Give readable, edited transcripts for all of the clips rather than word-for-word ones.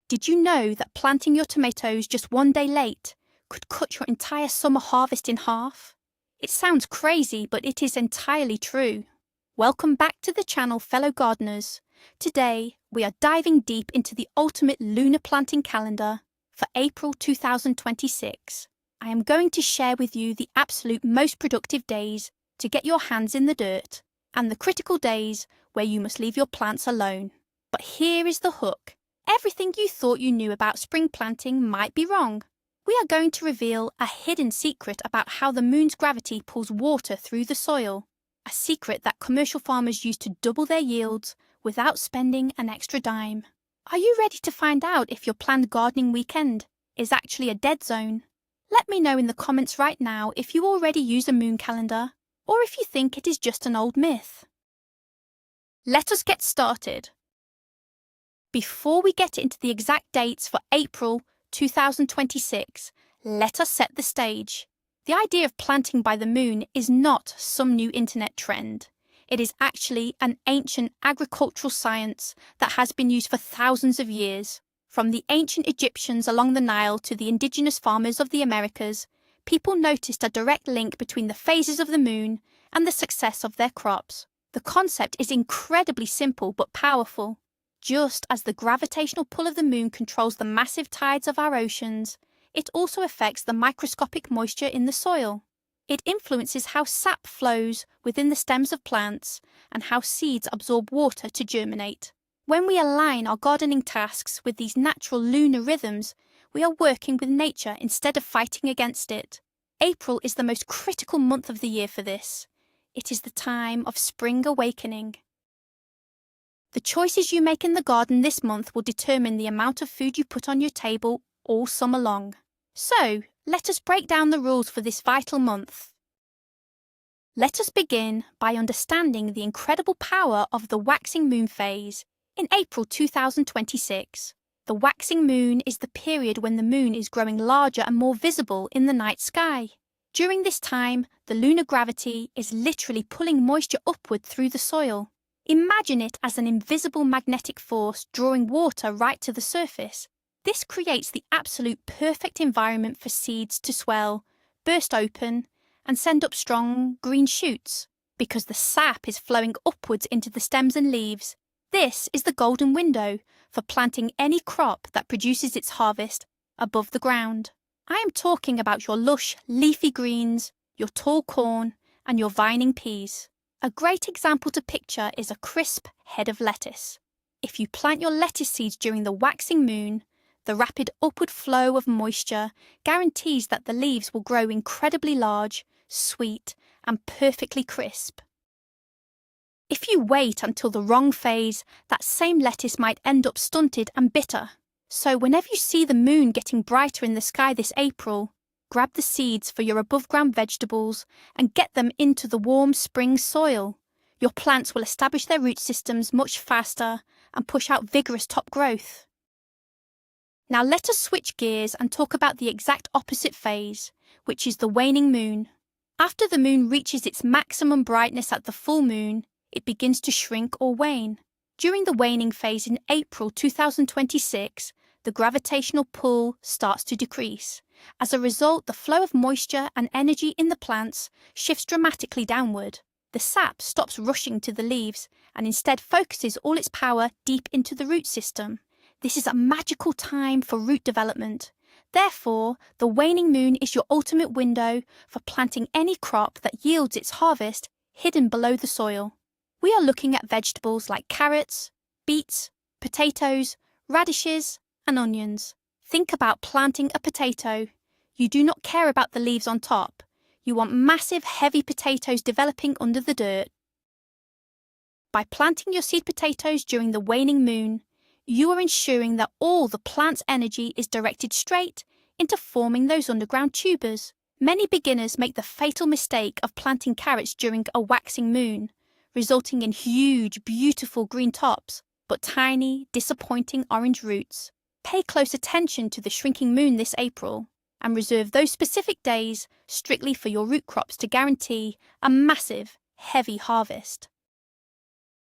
Did you know that planting your tomatoes just one day late could cut your entire summer harvest in half? It sounds crazy, but it is entirely true. Welcome back to the channel, fellow gardeners. Today, we are diving deep into the ultimate lunar planting calendar for April 2026. I am going to share with you the absolute most productive days to get your hands in the dirt and the critical days where you must leave your plants alone. But here is the hook. Everything you thought you knew about spring planting might be wrong. We are going to reveal a hidden secret about how the moon's gravity pulls water through the soil, a secret that commercial farmers use to double their yields without spending an extra dime. Are you ready to find out if your planned gardening weekend is actually a dead zone? Let me know in the comments right now if you already use a moon calendar, or if you think it is just an old myth. Let us get started. Before we get into the exact dates for April 2026, let us set the stage. The idea of planting by the moon is not some new internet trend. It is actually an ancient agricultural science that has been used for thousands of years. From the ancient Egyptians along the Nile to the indigenous farmers of the Americas, people noticed a direct link between the phases of the moon and the success of their crops. The concept is incredibly simple but powerful. Just as the gravitational pull of the moon controls the massive tides of our oceans, it also affects the microscopic moisture in the soil. It influences how sap flows within the stems of plants and how seeds absorb water to germinate. When we align our gardening tasks with these natural lunar rhythms, we are working with nature instead of fighting against it. April is the most critical month of the year for this. It is the time of spring awakening. The choices you make in the garden this month will determine the amount of food you put on your table all summer long. So, let us break down the rules for this vital month. Let us begin by understanding the incredible power of the waxing moon phase in April 2026. The waxing moon is the period when the moon is growing larger and more visible in the night sky. During this time, the lunar gravity is literally pulling moisture upward through the soil. Imagine it as an invisible magnetic force drawing water right to the surface. This creates the absolute perfect environment for seeds to swell, burst open, and send up strong green shoots. Because the sap is flowing upwards into the stems and leaves, this is the golden window for planting any crop that produces its harvest above the ground. I am talking about your lush, leafy greens, your tall corn, and your vining peas. A great example to picture is a crisp head of lettuce. If you plant your lettuce seeds during the waxing moon, the rapid upward flow of moisture guarantees that the leaves will grow incredibly large, sweet, and perfectly crisp. If you wait until the wrong phase, that same lettuce might end up stunted and bitter. So whenever you see the moon getting brighter in the sky this April, grab the seeds for your above-ground vegetables and get them into the warm spring soil. Your plants will establish their root systems much faster and push out vigorous top growth. Now let us switch gears and talk about the exact opposite phase, which is the waning moon. After the moon reaches its maximum brightness at the full moon, it begins to shrink or wane. During the waning phase in April 2026, the gravitational pull starts to decrease. As a result, the flow of moisture and energy in the plants shifts dramatically downward. The sap stops rushing to the leaves and instead focuses all its power deep into the root system. This is a magical time for root development. Therefore, the waning moon is your ultimate window for planting any crop that yields its harvest hidden below the soil. We are looking at vegetables like carrots, beets, potatoes, radishes, and onions. Think about planting a potato. You do not care about the leaves on top. You want massive, heavy potatoes developing under the dirt. By planting your seed potatoes during the waning moon, you are ensuring that all the plant's energy is directed straight into forming those underground tubers. Many beginners make the fatal mistake of planting carrots during a waxing moon, resulting in huge, beautiful green tops, but tiny, disappointing orange roots. Pay close attention to the shrinking moon this April and reserve those specific days strictly for your root crops to guarantee a massive, heavy harvest.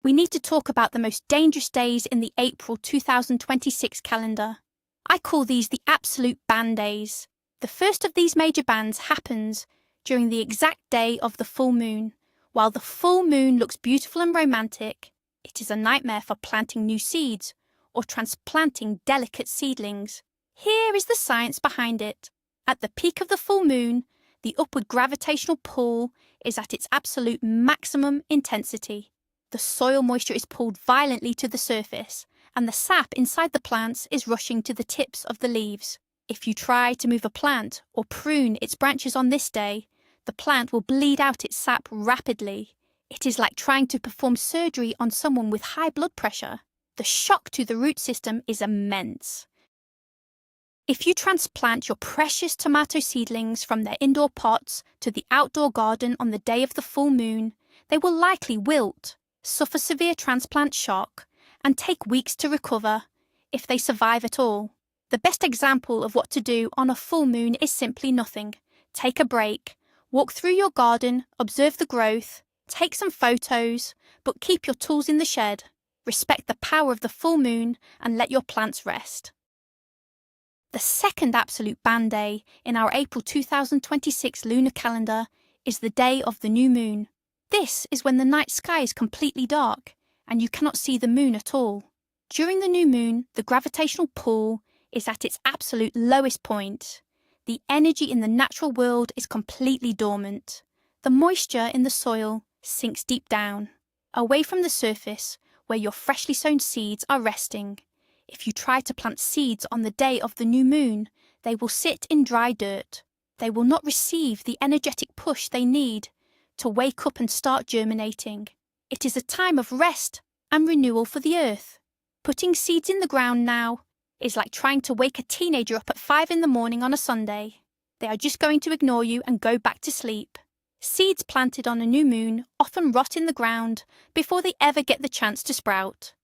we need to talk about the most dangerous days in the April 2026 calendar. I call these the absolute ban days. The first of these major bans happens during the exact day of the full moon. While the full moon looks beautiful and romantic, it is a nightmare for planting new seeds or transplanting delicate seedlings. Here is the science behind it. At the peak of the full moon, the upward gravitational pull is at its absolute maximum intensity. The soil moisture is pulled violently to the surface, and the sap inside the plants is rushing to the tips of the leaves. If you try to move a plant or prune its branches on this day, the plant will bleed out its sap rapidly. It is like trying to perform surgery on someone with high blood pressure. The shock to the root system is immense. If you transplant your precious tomato seedlings from their indoor pots to the outdoor garden on the day of the full moon, they will likely wilt, suffer severe transplant shock, and take weeks to recover, if they survive at all. The best example of what to do on a full moon is simply nothing. Take a break, walk through your garden, observe the growth, take some photos, but keep your tools in the shed. Respect the power of the full moon and let your plants rest. The second absolute ban day in our April 2026 lunar calendar is the day of the new moon. This is when the night sky is completely dark and you cannot see the moon at all. During the new moon, the gravitational pull is at its absolute lowest point. The energy in the natural world is completely dormant. The moisture in the soil sinks deep down, away from the surface where your freshly sown seeds are resting. If you try to plant seeds on the day of the new moon, they will sit in dry dirt. They will not receive the energetic push they need to wake up and start germinating. It is a time of rest and renewal for the earth. Putting seeds in the ground now is like trying to wake a teenager up at 5 in the morning on a Sunday. They are just going to ignore you and go back to sleep. Seeds planted on a new moon often rot in the ground before they ever get the chance to sprout.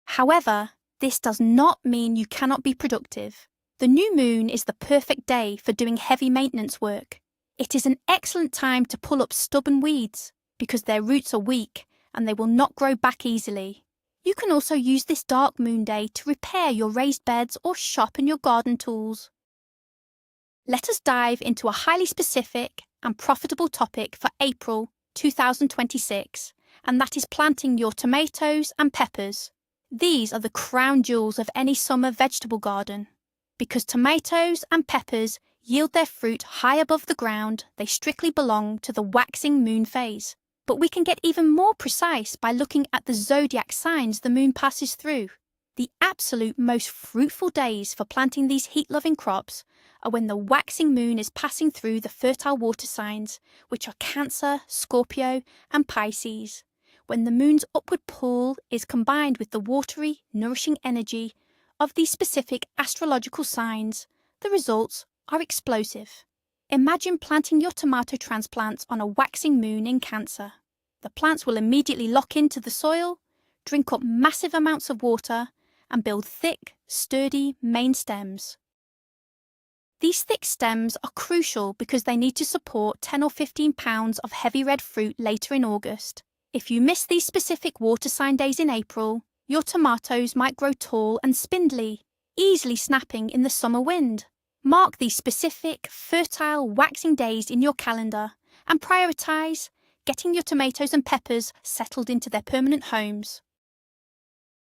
However, this does not mean you cannot be productive. The new moon is the perfect day for doing heavy maintenance work. It is an excellent time to pull up stubborn weeds because their roots are weak and they will not grow back easily. You can also use this dark moon day to repair your raised beds or sharpen your garden tools. Let us dive into a highly specific and profitable topic for April 2026, and that is planting your tomatoes and peppers. These are the crown jewels of any summer vegetable garden. Because tomatoes and peppers yield their fruit high above the ground, they strictly belong to the waxing moon phase. But we can get even more precise by looking at the zodiac signs the moon passes through. The absolute most fruitful days for planting these heat-loving crops are when the waxing moon is passing through the fertile water signs, which are Cancer, Scorpio, and Pisces. When the moon's upward pull is combined with the watery, nourishing energy of these specific astrological signs, the results are explosive. Imagine planting your tomato transplants on a waxing moon in Cancer. The plants will immediately lock into the soil, drink up massive amounts of water, and build thick, sturdy main stems. These thick stems are crucial because they need to support 10 or 15 pounds of heavy red fruit later in August. If you miss these specific water sign days in April, your tomatoes might grow tall and spindly, easily snapping in the summer wind. Mark these specific, fertile, waxing days in your calendar and prioritise getting your tomatoes and peppers settled into their permanent homes.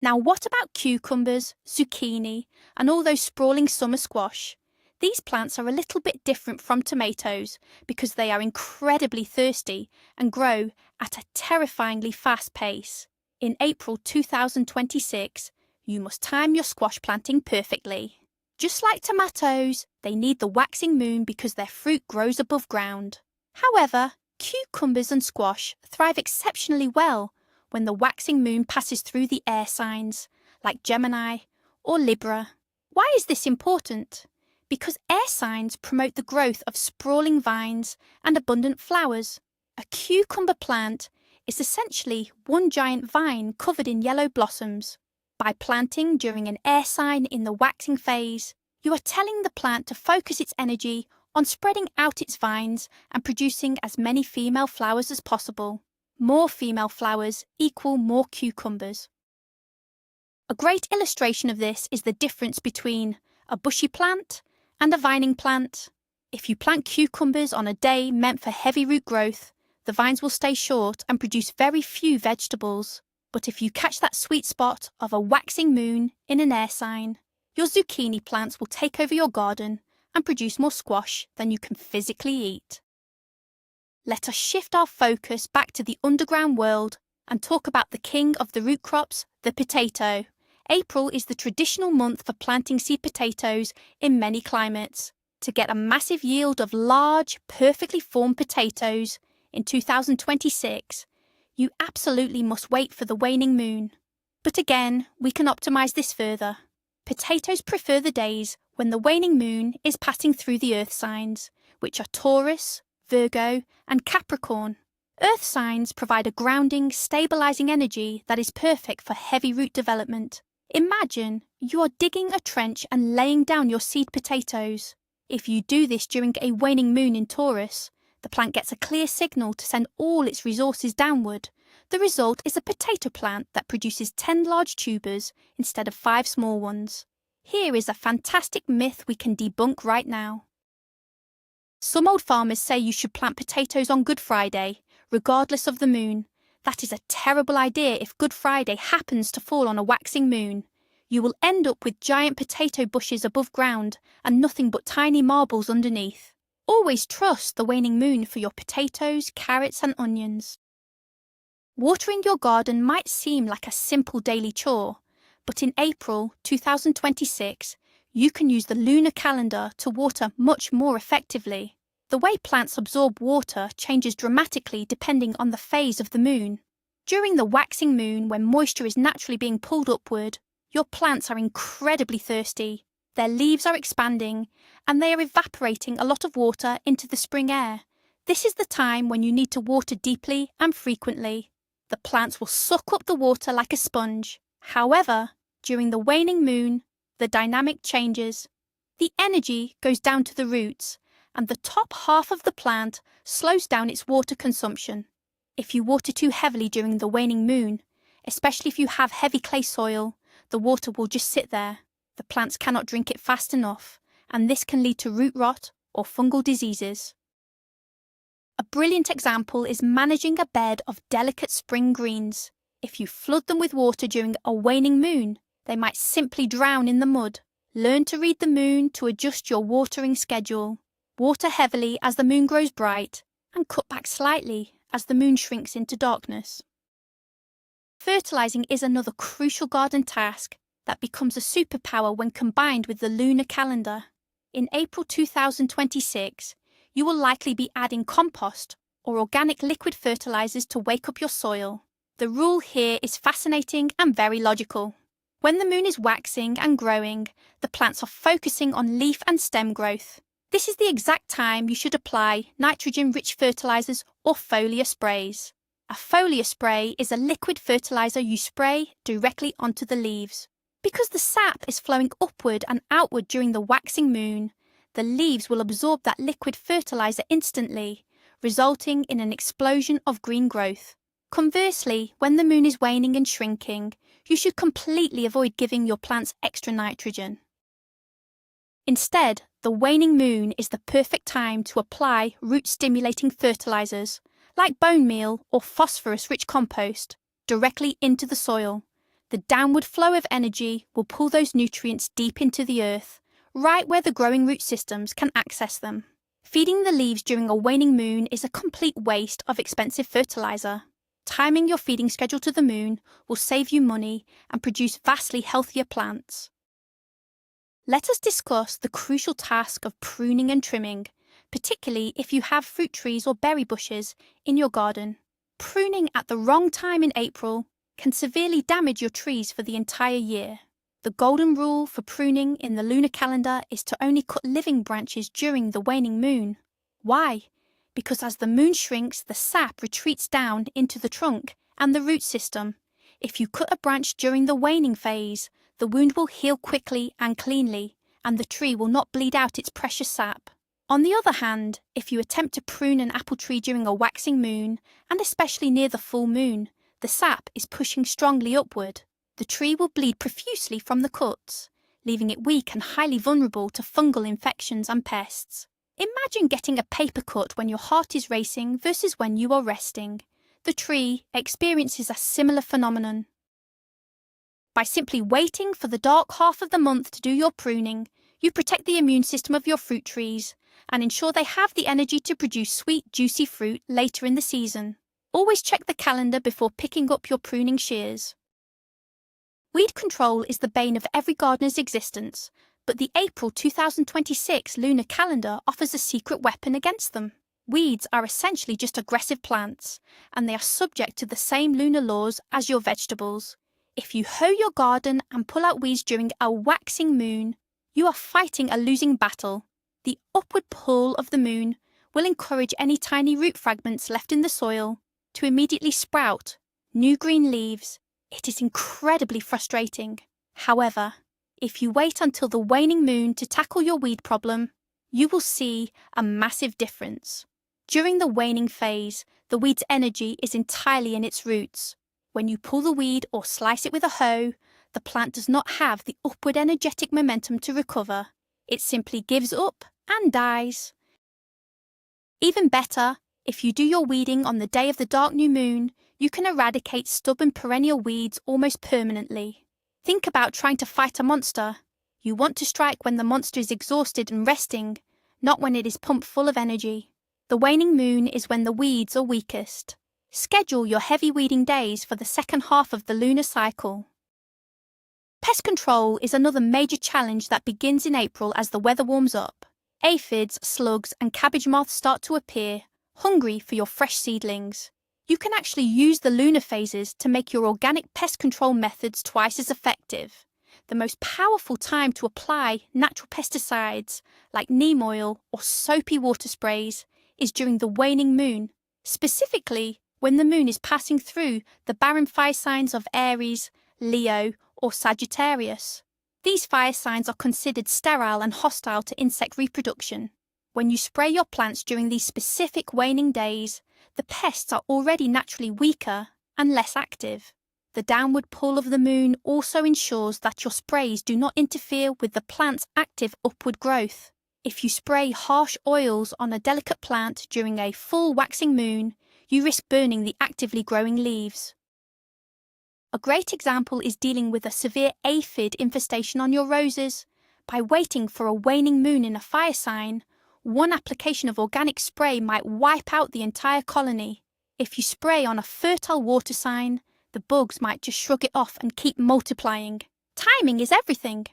Now, what about cucumbers, zucchini, and all those sprawling summer squash? These plants are a little bit different from tomatoes because they are incredibly thirsty and grow at a terrifyingly fast pace. In April 2026, you must time your squash planting perfectly. Just like tomatoes, they need the waxing moon because their fruit grows above ground. However, cucumbers and squash thrive exceptionally well when the waxing moon passes through the air signs, like Gemini or Libra. Why is this important? Because air signs promote the growth of sprawling vines and abundant flowers. A cucumber plant is essentially one giant vine covered in yellow blossoms. By planting during an air sign in the waxing phase, you are telling the plant to focus its energy on spreading out its vines and producing as many female flowers as possible. More female flowers equal more cucumbers. A great illustration of this is the difference between a bushy plant and a vining plant. If you plant cucumbers on a day meant for heavy root growth, the vines will stay short and produce very few vegetables. But if you catch that sweet spot of a waxing moon in an air sign, your zucchini plants will take over your garden and produce more squash than you can physically eat. Let us shift our focus back to the underground world and talk about the king of the root crops, the potato. April is the traditional month for planting seed potatoes in many climates. To get a massive yield of large, perfectly formed potatoes in 2026, you absolutely must wait for the waning moon. But again, we can optimize this further. Potatoes prefer the days when the waning moon is passing through the earth signs, which are Taurus, Virgo, and Capricorn. Earth signs provide a grounding, stabilizing energy that is perfect for heavy root development. Imagine you are digging a trench and laying down your seed potatoes. If you do this during a waning moon in Taurus, the plant gets a clear signal to send all its resources downward. The result is a potato plant that produces 10 large tubers instead of 5 small ones. Here is a fantastic myth we can debunk right now. Some old farmers say you should plant potatoes on Good Friday, regardless of the moon. That is a terrible idea if Good Friday happens to fall on a waxing moon. You will end up with giant potato bushes above ground and nothing but tiny marbles underneath. Always trust the waning moon for your potatoes, carrots, and onions. Watering your garden might seem like a simple daily chore, but in April 2026, you can use the lunar calendar to water much more effectively. The way plants absorb water changes dramatically depending on the phase of the moon. During the waxing moon, when moisture is naturally being pulled upward, your plants are incredibly thirsty. Their leaves are expanding, and they are evaporating a lot of water into the spring air. This is the time when you need to water deeply and frequently. The plants will suck up the water like a sponge. However, during the waning moon, the dynamic changes. The energy goes down to the roots, and the top half of the plant slows down its water consumption. If you water too heavily during the waning moon, especially if you have heavy clay soil, the water will just sit there. The plants cannot drink it fast enough, and this can lead to root rot or fungal diseases. A brilliant example is managing a bed of delicate spring greens. If you flood them with water during a waning moon, they might simply drown in the mud. Learn to read the moon to adjust your watering schedule. Water heavily as the moon grows bright, and cut back slightly as the moon shrinks into darkness. Fertilizing is another crucial garden task that becomes a superpower when combined with the lunar calendar. In April 2026, you will likely be adding compost or organic liquid fertilizers to wake up your soil. The rule here is fascinating and very logical. When the moon is waxing and growing, the plants are focusing on leaf and stem growth. This is the exact time you should apply nitrogen-rich fertilizers or foliar sprays. A foliar spray is a liquid fertilizer you spray directly onto the leaves. Because the sap is flowing upward and outward during the waxing moon, the leaves will absorb that liquid fertilizer instantly, resulting in an explosion of green growth. Conversely, when the moon is waning and shrinking, you should completely avoid giving your plants extra nitrogen. Instead, the waning moon is the perfect time to apply root-stimulating fertilizers, like bone meal or phosphorus-rich compost, directly into the soil. The downward flow of energy will pull those nutrients deep into the earth, right where the growing root systems can access them. Feeding the leaves during a waning moon is a complete waste of expensive fertilizer. Timing your feeding schedule to the moon will save you money and produce vastly healthier plants. Let us discuss the crucial task of pruning and trimming, particularly if you have fruit trees or berry bushes in your garden. Pruning at the wrong time in April can severely damage your trees for the entire year. The golden rule for pruning in the lunar calendar is to only cut living branches during the waning moon. Why? Because as the moon shrinks, the sap retreats down into the trunk and the root system. If you cut a branch during the waning phase, the wound will heal quickly and cleanly, and the tree will not bleed out its precious sap. On the other hand, if you attempt to prune an apple tree during a waxing moon, and especially near the full moon, the sap is pushing strongly upward. The tree will bleed profusely from the cuts, leaving it weak and highly vulnerable to fungal infections and pests. Imagine getting a paper cut when your heart is racing versus when you are resting. The tree experiences a similar phenomenon. By simply waiting for the dark half of the month to do your pruning, you protect the immune system of your fruit trees and ensure they have the energy to produce sweet, juicy fruit later in the season. Always check the calendar before picking up your pruning shears. Weed control is the bane of every gardener's existence, but the April 2026 lunar calendar offers a secret weapon against them. Weeds are essentially just aggressive plants, and they are subject to the same lunar laws as your vegetables. If you hoe your garden and pull out weeds during a waxing moon, you are fighting a losing battle. The upward pull of the moon will encourage any tiny root fragments left in the soil to immediately sprout new green leaves. It is incredibly frustrating. However, if you wait until the waning moon to tackle your weed problem, you will see a massive difference. During the waning phase, the weed's energy is entirely in its roots. When you pull the weed or slice it with a hoe, the plant does not have the upward energetic momentum to recover. It simply gives up and dies. Even better, if you do your weeding on the day of the dark new moon, you can eradicate stubborn perennial weeds almost permanently. Think about trying to fight a monster. You want to strike when the monster is exhausted and resting, not when it is pumped full of energy. The waning moon is when the weeds are weakest. Schedule your heavy weeding days for the second half of the lunar cycle. Pest control is another major challenge that begins in April as the weather warms up. Aphids, slugs, and cabbage moths start to appear, hungry for your fresh seedlings. You can actually use the lunar phases to make your organic pest control methods twice as effective. The most powerful time to apply natural pesticides, like neem oil or soapy water sprays, is during the waning moon, specifically when the moon is passing through the barren fire signs of Aries, Leo, or Sagittarius. These fire signs are considered sterile and hostile to insect reproduction. When you spray your plants during these specific waning days, the pests are already naturally weaker and less active. The downward pull of the moon also ensures that your sprays do not interfere with the plant's active upward growth. If you spray harsh oils on a delicate plant during a full waxing moon, you risk burning the actively growing leaves. A great example is dealing with a severe aphid infestation on your roses. By waiting for a waning moon in a fire sign, one application of organic spray might wipe out the entire colony. If you spray on a fertile water sign, the bugs might just shrug it off and keep multiplying. Timing is everything.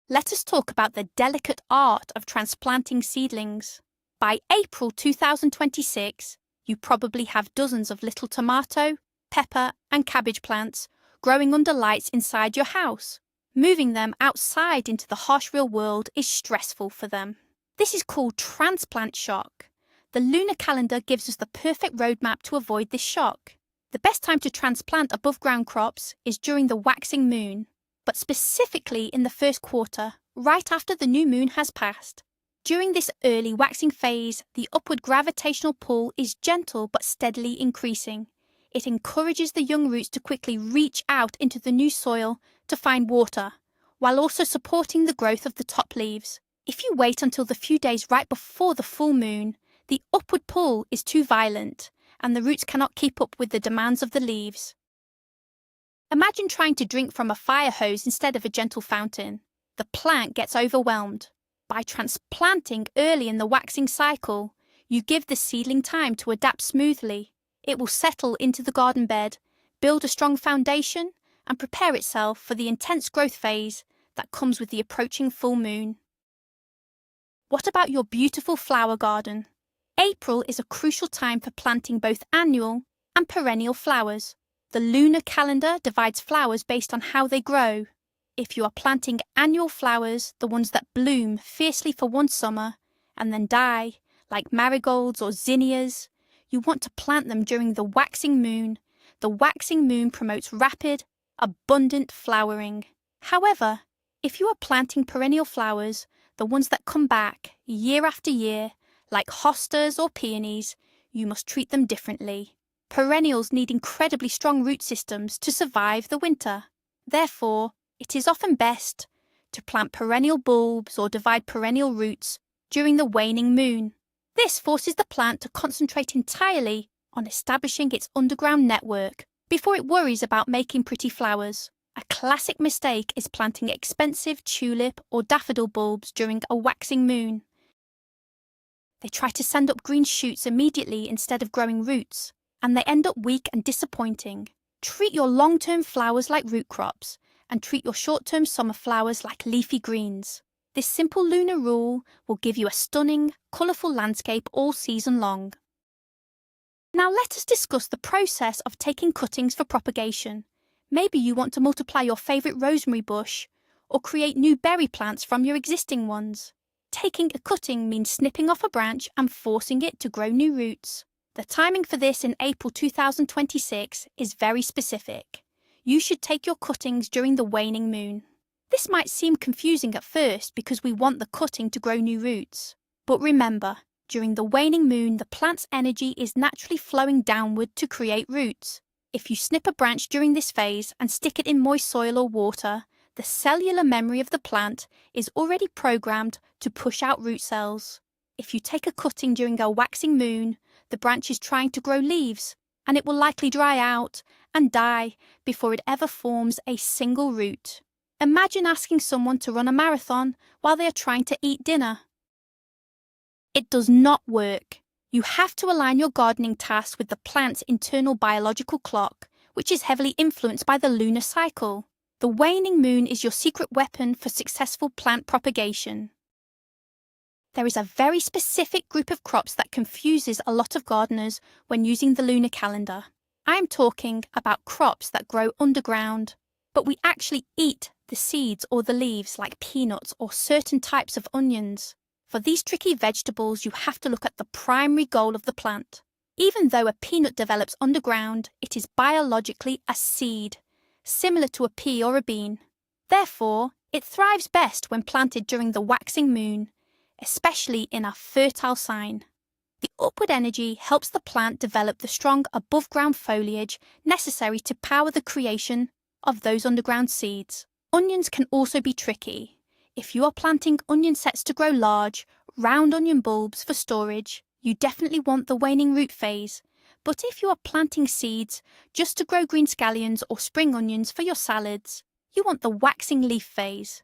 Let us talk about the delicate art of transplanting seedlings. By April 2026, you probably have dozens of little tomato, pepper, and cabbage plants growing under lights inside your house. Moving them outside into the harsh real world is stressful for them. This is called transplant shock. The lunar calendar gives us the perfect roadmap to avoid this shock. The best time to transplant above ground crops is during the waxing moon, but specifically in the first quarter, right after the new moon has passed. During this early waxing phase, the upward gravitational pull is gentle but steadily increasing. It encourages the young roots to quickly reach out into the new soil to find water, while also supporting the growth of the top leaves. If you wait until the few days right before the full moon, the upward pull is too violent, and the roots cannot keep up with the demands of the leaves. Imagine trying to drink from a fire hose instead of a gentle fountain. The plant gets overwhelmed. By transplanting early in the waxing cycle, you give the seedling time to adapt smoothly. It will settle into the garden bed, build a strong foundation, and prepare itself for the intense growth phase that comes with the approaching full moon. What about your beautiful flower garden? April is a crucial time for planting both annual and perennial flowers. The lunar calendar divides flowers based on how they grow. If you are planting annual flowers, the ones that bloom fiercely for one summer and then die, like marigolds or zinnias, you want to plant them during the waxing moon. The waxing moon promotes rapid, abundant flowering. However, if you are planting perennial flowers, the ones that come back year after year, like hostas or peonies, you must treat them differently. Perennials need incredibly strong root systems to survive the winter. Therefore, it is often best to plant perennial bulbs or divide perennial roots during the waning moon. This forces the plant to concentrate entirely on establishing its underground network before it worries about making pretty flowers. A classic mistake is planting expensive tulip or daffodil bulbs during a waxing moon. They try to send up green shoots immediately instead of growing roots, and they end up weak and disappointing. Treat your long-term flowers like root crops, and treat your short-term summer flowers like leafy greens. This simple lunar rule will give you a stunning, colourful landscape all season long. Now let us discuss the process of taking cuttings for propagation. Maybe you want to multiply your favourite rosemary bush or create new berry plants from your existing ones. Taking a cutting means snipping off a branch and forcing it to grow new roots. The timing for this in April 2026 is very specific. You should take your cuttings during the waning moon. This might seem confusing at first because we want the cutting to grow new roots. But remember, during the waning moon, the plant's energy is naturally flowing downward to create roots. If you snip a branch during this phase and stick it in moist soil or water, the cellular memory of the plant is already programmed to push out root cells. If you take a cutting during a waxing moon, the branch is trying to grow leaves, and it will likely dry out and die before it ever forms a single root. Imagine asking someone to run a marathon while they are trying to eat dinner. It does not work. You have to align your gardening tasks with the plant's internal biological clock, which is heavily influenced by the lunar cycle. The waning moon is your secret weapon for successful plant propagation. There is a very specific group of crops that confuses a lot of gardeners when using the lunar calendar. I am talking about crops that grow underground, but we actually eat the seeds or the leaves like peanuts or certain types of onions. For these tricky vegetables, you have to look at the primary goal of the plant. Even though a peanut develops underground, it is biologically a seed, similar to a pea or a bean. Therefore, it thrives best when planted during the waxing moon, especially in a fertile sign. The upward energy helps the plant develop the strong above-ground foliage necessary to power the creation of those underground seeds. Onions can also be tricky. If you are planting onion sets to grow large, round onion bulbs for storage, you definitely want the waning root phase. But if you are planting seeds just to grow green scallions or spring onions for your salads, you want the waxing leaf phase.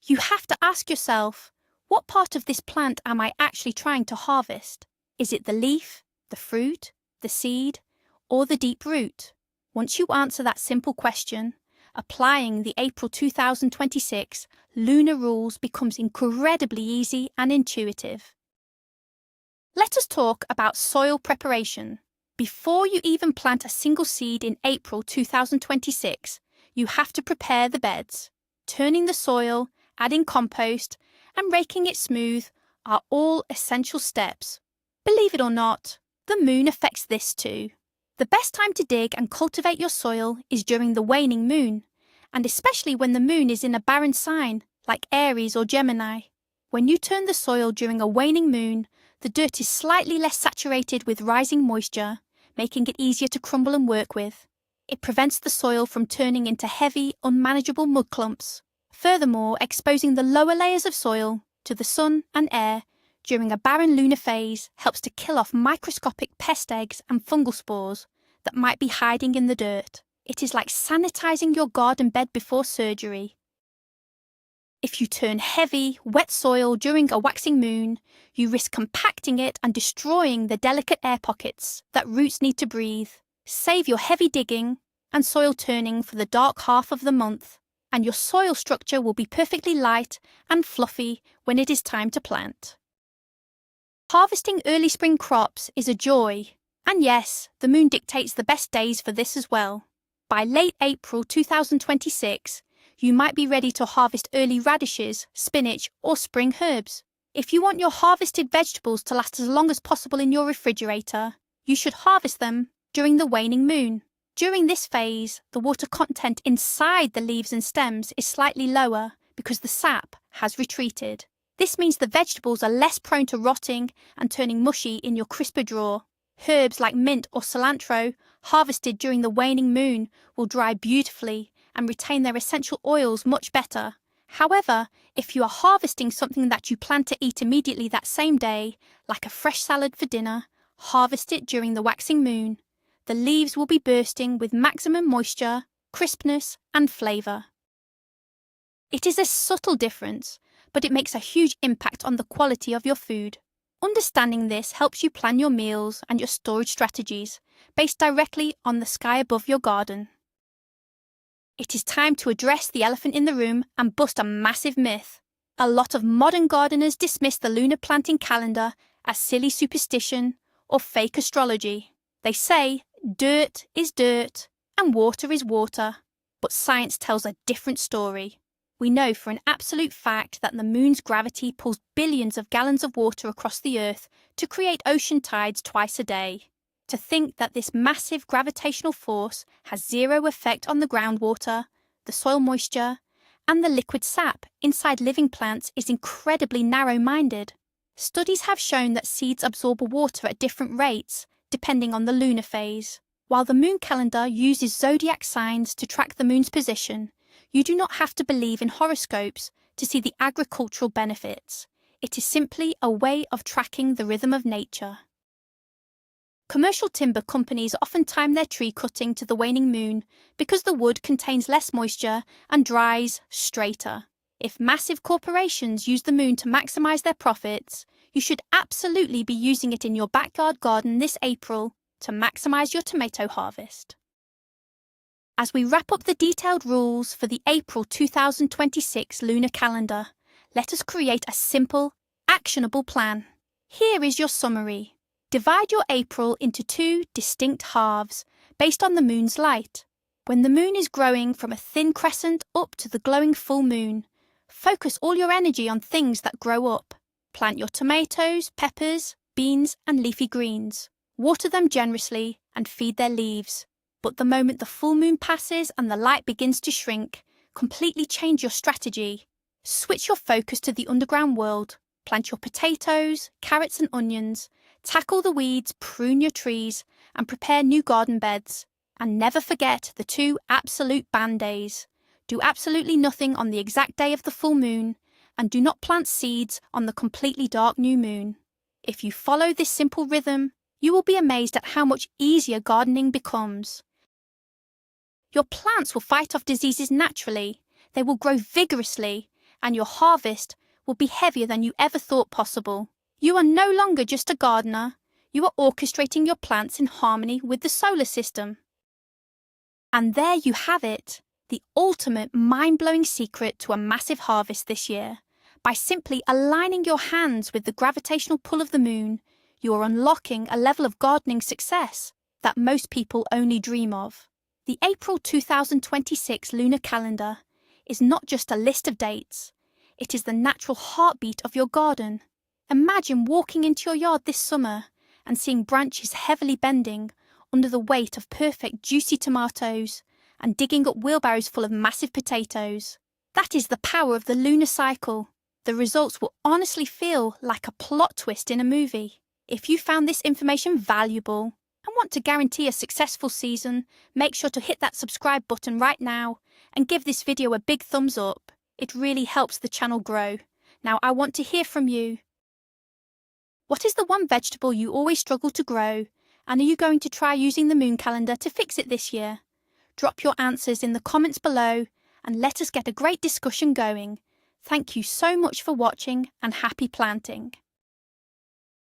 You have to ask yourself, what part of this plant am I actually trying to harvest? Is it the leaf, the fruit, the seed, or the deep root? Once you answer that simple question, applying the April 2026 lunar rules becomes incredibly easy and intuitive. Let us talk about soil preparation. Before you even plant a single seed in April 2026, you have to prepare the beds. Turning the soil, adding compost, and raking it smooth are all essential steps. Believe it or not, the moon affects this too. The best time to dig and cultivate your soil is during the waning moon, and especially when the moon is in a barren sign, like Aries or Gemini. When you turn the soil during a waning moon, the dirt is slightly less saturated with rising moisture, making it easier to crumble and work with. It prevents the soil from turning into heavy, unmanageable mud clumps. Furthermore, exposing the lower layers of soil to the sun and air during a barren lunar phase helps to kill off microscopic pest eggs and fungal spores that might be hiding in the dirt. It is like sanitizing your garden bed before surgery. If you turn heavy, wet soil during a waxing moon, you risk compacting it and destroying the delicate air pockets that roots need to breathe. Save your heavy digging and soil turning for the dark half of the month, and your soil structure will be perfectly light and fluffy when it is time to plant. Harvesting early spring crops is a joy, and yes, the moon dictates the best days for this as well. By late April 2026, you might be ready to harvest early radishes, spinach, or spring herbs. If you want your harvested vegetables to last as long as possible in your refrigerator, you should harvest them during the waning moon. During this phase, the water content inside the leaves and stems is slightly lower because the sap has retreated. This means the vegetables are less prone to rotting and turning mushy in your crisper drawer. Herbs like mint or cilantro, harvested during the waning moon, will dry beautifully and retain their essential oils much better. However, if you are harvesting something that you plan to eat immediately that same day, like a fresh salad for dinner, harvest it during the waxing moon. The leaves will be bursting with maximum moisture, crispness, and flavour. It is a subtle difference, but it makes a huge impact on the quality of your food. Understanding this helps you plan your meals and your storage strategies based directly on the sky above your garden. It is time to address the elephant in the room and bust a massive myth. A lot of modern gardeners dismiss the lunar planting calendar as silly superstition or fake astrology. They say dirt is dirt and water is water, but science tells a different story. We know for an absolute fact that the moon's gravity pulls billions of gallons of water across the Earth to create ocean tides twice a day. To think that this massive gravitational force has zero effect on the groundwater, the soil moisture, and the liquid sap inside living plants is incredibly narrow-minded. Studies have shown that seeds absorb water at different rates, depending on the lunar phase. While the moon calendar uses zodiac signs to track the moon's position, you do not have to believe in horoscopes to see the agricultural benefits. It is simply a way of tracking the rhythm of nature. Commercial timber companies often time their tree cutting to the waning moon because the wood contains less moisture and dries straighter. If massive corporations use the moon to maximize their profits, you should absolutely be using it in your backyard garden this April to maximize your tomato harvest. As we wrap up the detailed rules for the April 2026 lunar calendar, let us create a simple, actionable plan. Here is your summary. Divide your April into 2 distinct halves based on the moon's light. When the moon is growing from a thin crescent up to the glowing full moon, focus all your energy on things that grow up. Plant your tomatoes, peppers, beans, and leafy greens. Water them generously and feed their leaves. But the moment the full moon passes and the light begins to shrink, completely change your strategy. Switch your focus to the underground world. Plant your potatoes, carrots, and onions. Tackle the weeds, prune your trees, and prepare new garden beds. And never forget the 2 absolute ban days. Do absolutely nothing on the exact day of the full moon, and do not plant seeds on the completely dark new moon. If you follow this simple rhythm, you will be amazed at how much easier gardening becomes. Your plants will fight off diseases naturally, they will grow vigorously, and your harvest will be heavier than you ever thought possible. You are no longer just a gardener, you are orchestrating your plants in harmony with the solar system. And there you have it, the ultimate mind-blowing secret to a massive harvest this year. By simply aligning your hands with the gravitational pull of the moon, you are unlocking a level of gardening success that most people only dream of. The April 2026 lunar calendar is not just a list of dates, it is the natural heartbeat of your garden. Imagine walking into your yard this summer and seeing branches heavily bending under the weight of perfect juicy tomatoes and digging up wheelbarrows full of massive potatoes. That is the power of the lunar cycle. The results will honestly feel like a plot twist in a movie. If you found this information valuable and want to guarantee a successful season, make sure to hit that subscribe button right now and give this video a big thumbs up. It really helps the channel grow. Now I want to hear from you. What is the one vegetable you always struggle to grow, and are you going to try using the moon calendar to fix it this year? Drop your answers in the comments below and let us get a great discussion going. Thank you so much for watching and happy planting.